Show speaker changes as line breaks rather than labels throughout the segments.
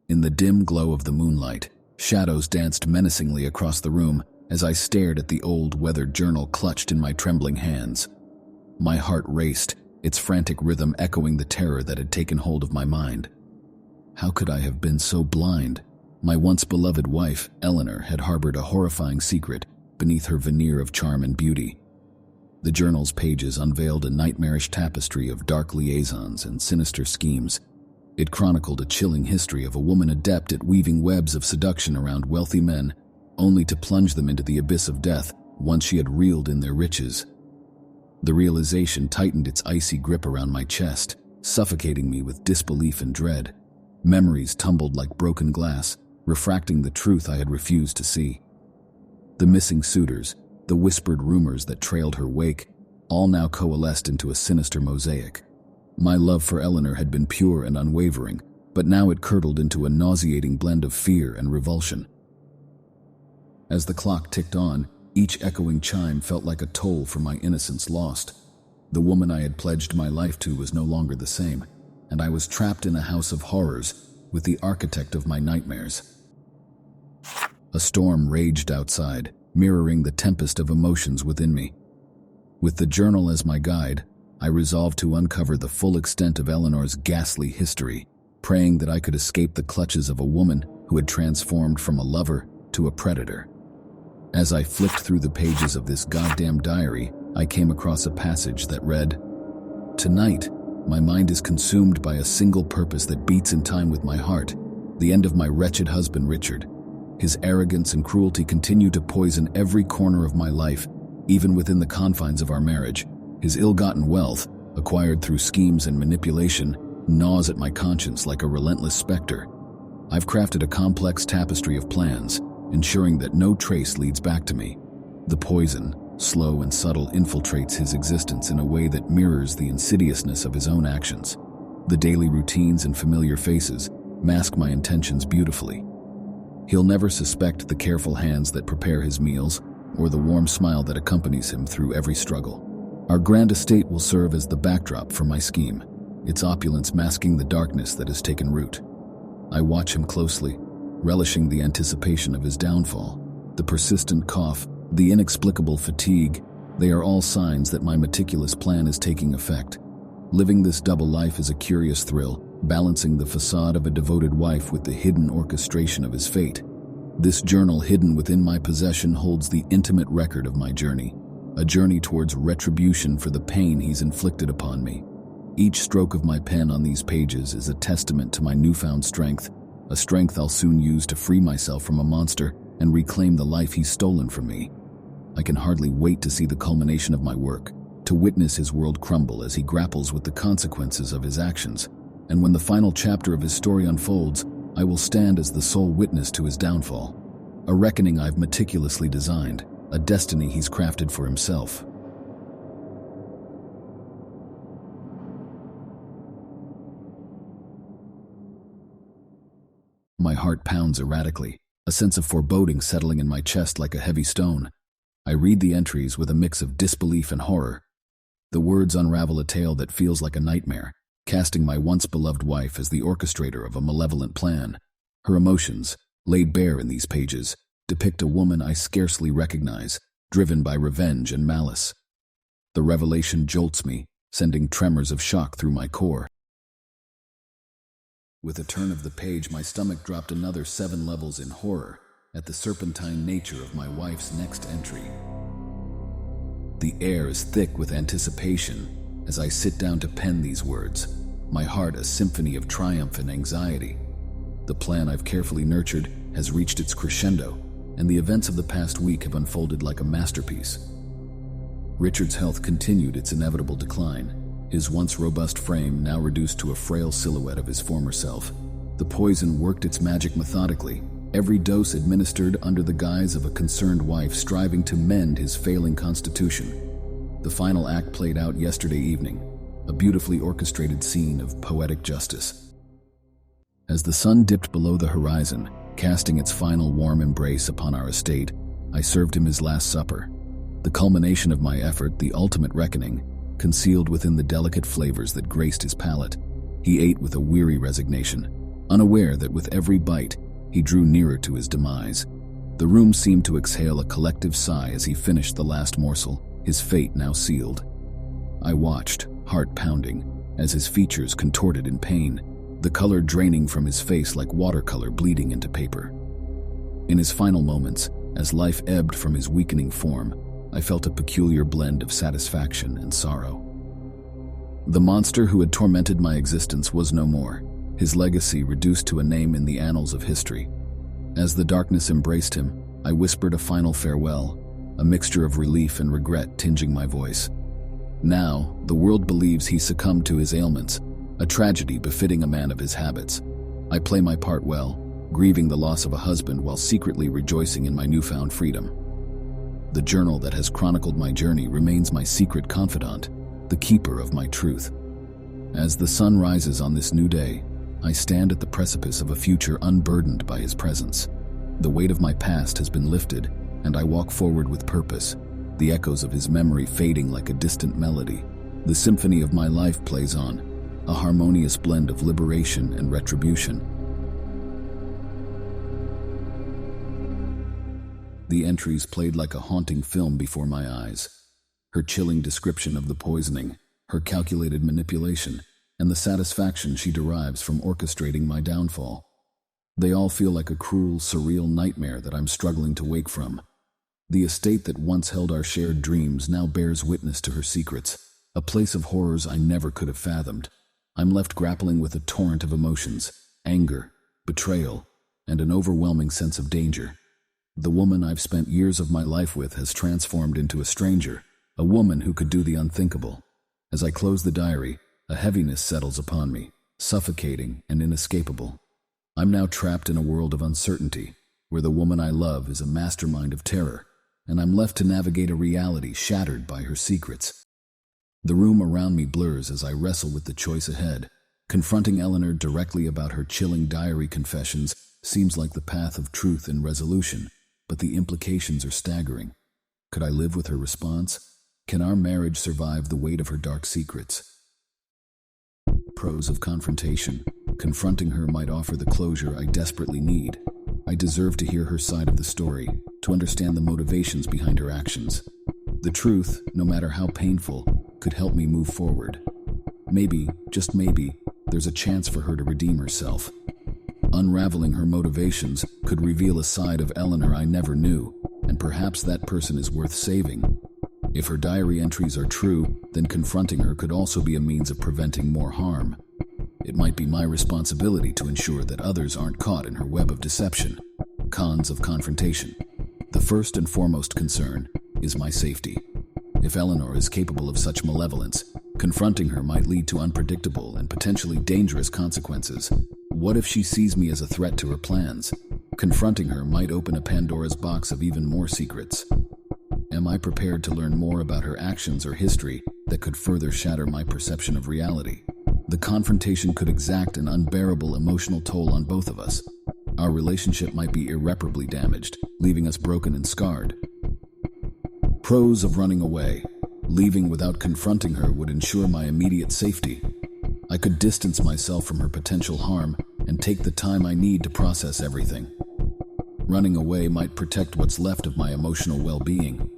In the dim glow of the moonlight, shadows danced menacingly across the room as I stared at the old weathered journal clutched in my trembling hands. My heart raced, its frantic rhythm echoing the terror that had taken hold of my mind. How could I have been so blind? My once beloved wife, Eleanor, had harbored a horrifying secret beneath her veneer of charm and beauty. The journal's pages unveiled a nightmarish tapestry of dark liaisons and sinister schemes. It chronicled a chilling history of a woman adept at weaving webs of seduction around wealthy men, only to plunge them into the abyss of death once she had reeled in their riches. The realization tightened its icy grip around my chest, suffocating me with disbelief and dread. Memories tumbled like broken glass, refracting the truth I had refused to see. The missing suitors, the whispered rumors that trailed her wake, all now coalesced into a sinister mosaic. My love for Eleanor had been pure and unwavering, but now it curdled into a nauseating blend of fear and revulsion. As the clock ticked on, each echoing chime felt like a toll for my innocence lost. The woman I had pledged my life to was no longer the same, and I was trapped in a house of horrors with the architect of my nightmares. A storm raged outside, mirroring the tempest of emotions within me. With the journal as my guide, I resolved to uncover the full extent of Eleanor's ghastly history, praying that I could escape the clutches of a woman who had transformed from a lover to a predator. As I flipped through the pages of this goddamn diary, I came across a passage that read, "Tonight, my mind is consumed by a single purpose that beats in time with my heart, the end of my wretched husband Richard. His arrogance and cruelty continue to poison every corner of my life, even within the confines of our marriage. His ill-gotten wealth, acquired through schemes and manipulation, gnaws at my conscience like a relentless specter. I've crafted a complex tapestry of plans, ensuring that no trace leads back to me. The poison, slow and subtle, infiltrates his existence in a way that mirrors the insidiousness of his own actions. The daily routines and familiar faces mask my intentions beautifully. He'll never suspect the careful hands that prepare his meals, or the warm smile that accompanies him through every struggle. Our grand estate will serve as the backdrop for my scheme, its opulence masking the darkness that has taken root. I watch him closely, relishing the anticipation of his downfall. The persistent cough, the inexplicable fatigue, they are all signs that my meticulous plan is taking effect. Living this double life is a curious thrill, balancing the facade of a devoted wife with the hidden orchestration of his fate. This journal hidden within my possession holds the intimate record of my journey, a journey towards retribution for the pain he's inflicted upon me. Each stroke of my pen on these pages is a testament to my newfound strength, a strength I'll soon use to free myself from a monster and reclaim the life he's stolen from me. I can hardly wait to see the culmination of my work, to witness his world crumble as he grapples with the consequences of his actions. And when the final chapter of his story unfolds, I will stand as the sole witness to his downfall. A reckoning I've meticulously designed, a destiny he's crafted for himself. My heart pounds erratically, a sense of foreboding settling in my chest like a heavy stone. I read the entries with a mix of disbelief and horror. The words unravel a tale that feels like a nightmare, casting my once-beloved wife as the orchestrator of a malevolent plan. Her emotions, laid bare in these pages, depict a woman I scarcely recognize, driven by revenge and malice. The revelation jolts me, sending tremors of shock through my core. With a turn of the page, my stomach dropped another 7 levels in horror at the serpentine nature of my wife's next entry. The air is thick with anticipation as I sit down to pen these words, my heart a symphony of triumph and anxiety. The plan I've carefully nurtured has reached its crescendo, and the events of the past week have unfolded like a masterpiece. Richard's health continued its inevitable decline, his once robust frame now reduced to a frail silhouette of his former self. The poison worked its magic methodically, every dose administered under the guise of a concerned wife striving to mend his failing constitution. The final act played out yesterday evening, a beautifully orchestrated scene of poetic justice. As the sun dipped below the horizon, casting its final warm embrace upon our estate, I served him his last supper. The culmination of my effort, the ultimate reckoning, concealed within the delicate flavors that graced his palate. He ate with a weary resignation, unaware that with every bite, he drew nearer to his demise. The room seemed to exhale a collective sigh as he finished the last morsel, his fate now sealed. I watched, heart pounding, as his features contorted in pain, the color draining from his face like watercolor bleeding into paper. In his final moments, as life ebbed from his weakening form, I felt a peculiar blend of satisfaction and sorrow. The monster who had tormented my existence was no more, his legacy reduced to a name in the annals of history. As the darkness embraced him, I whispered a final farewell, a mixture of relief and regret tinging my voice. Now, the world believes he succumbed to his ailments, a tragedy befitting a man of his habits. I play my part well, grieving the loss of a husband while secretly rejoicing in my newfound freedom. The journal that has chronicled my journey remains my secret confidant, the keeper of my truth. As the sun rises on this new day, I stand at the precipice of a future unburdened by his presence. The weight of my past has been lifted, and I walk forward with purpose, the echoes of his memory fading like a distant melody. The symphony of my life plays on, a harmonious blend of liberation and retribution. The entries played like a haunting film before my eyes. Her chilling description of the poisoning, her calculated manipulation, and the satisfaction she derives from orchestrating my downfall. They all feel like a cruel, surreal nightmare that I'm struggling to wake from. The estate that once held our shared dreams now bears witness to her secrets, a place of horrors I never could have fathomed. I'm left grappling with a torrent of emotions, anger, betrayal, and an overwhelming sense of danger. The woman I've spent years of my life with has transformed into a stranger, a woman who could do the unthinkable. As I close the diary, a heaviness settles upon me, suffocating and inescapable. I'm now trapped in a world of uncertainty, where the woman I love is a mastermind of terror, and I'm left to navigate a reality shattered by her secrets. The room around me blurs as I wrestle with the choice ahead. Confronting Eleanor directly about her chilling diary confessions seems like the path of truth and resolution, but the implications are staggering. Could I live with her response? Can our marriage survive the weight of her dark secrets? Pros of confrontation. Confronting her might offer the closure I desperately need. I deserve to hear her side of the story, to understand the motivations behind her actions. The truth, no matter how painful, could help me move forward. Maybe, just maybe, there's a chance for her to redeem herself. Unraveling her motivations could reveal a side of Eleanor I never knew, and perhaps that person is worth saving. If her diary entries are true, then confronting her could also be a means of preventing more harm. It might be my responsibility to ensure that others aren't caught in her web of deception. Cons of confrontation. The first and foremost concern is my safety. If Eleanor is capable of such malevolence, confronting her might lead to unpredictable and potentially dangerous consequences. What if she sees me as a threat to her plans? Confronting her might open a Pandora's box of even more secrets. Am I prepared to learn more about her actions or history that could further shatter my perception of reality? The confrontation could exact an unbearable emotional toll on both of us. Our relationship might be irreparably damaged, leaving us broken and scarred. Pros of running away. Leaving without confronting her would ensure my immediate safety. I could distance myself from her potential harm and take the time I need to process everything. Running away might protect what's left of my emotional well-being.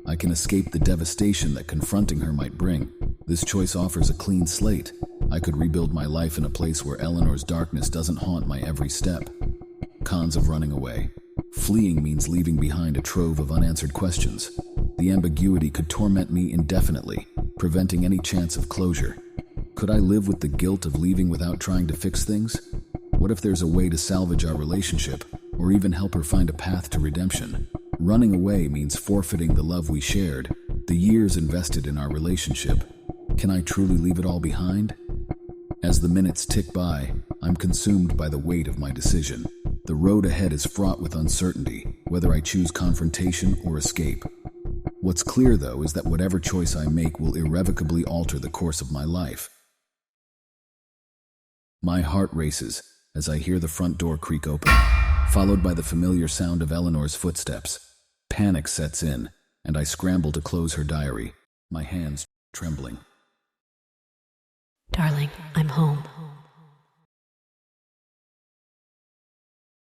I can escape the devastation that confronting her might bring. This choice offers a clean slate. I could rebuild my life in a place where Eleanor's darkness doesn't haunt my every step. Cons of running away. Fleeing means leaving behind a trove of unanswered questions. The ambiguity could torment me indefinitely, preventing any chance of closure. Could I live with the guilt of leaving without trying to fix things? What if there's a way to salvage our relationship, or even help her find a path to redemption? Running away means forfeiting the love we shared, the years invested in our relationship. Can I truly leave it all behind? As the minutes tick by, I'm consumed by the weight of my decision. The road ahead is fraught with uncertainty, whether I choose confrontation or escape. What's clear, though, is that whatever choice I make will irrevocably alter the course of my life. My heart races as I hear the front door creak open, followed by the familiar sound of Eleanor's footsteps. Panic sets in, and I scramble to close her diary, my hands trembling.
Darling, I'm home.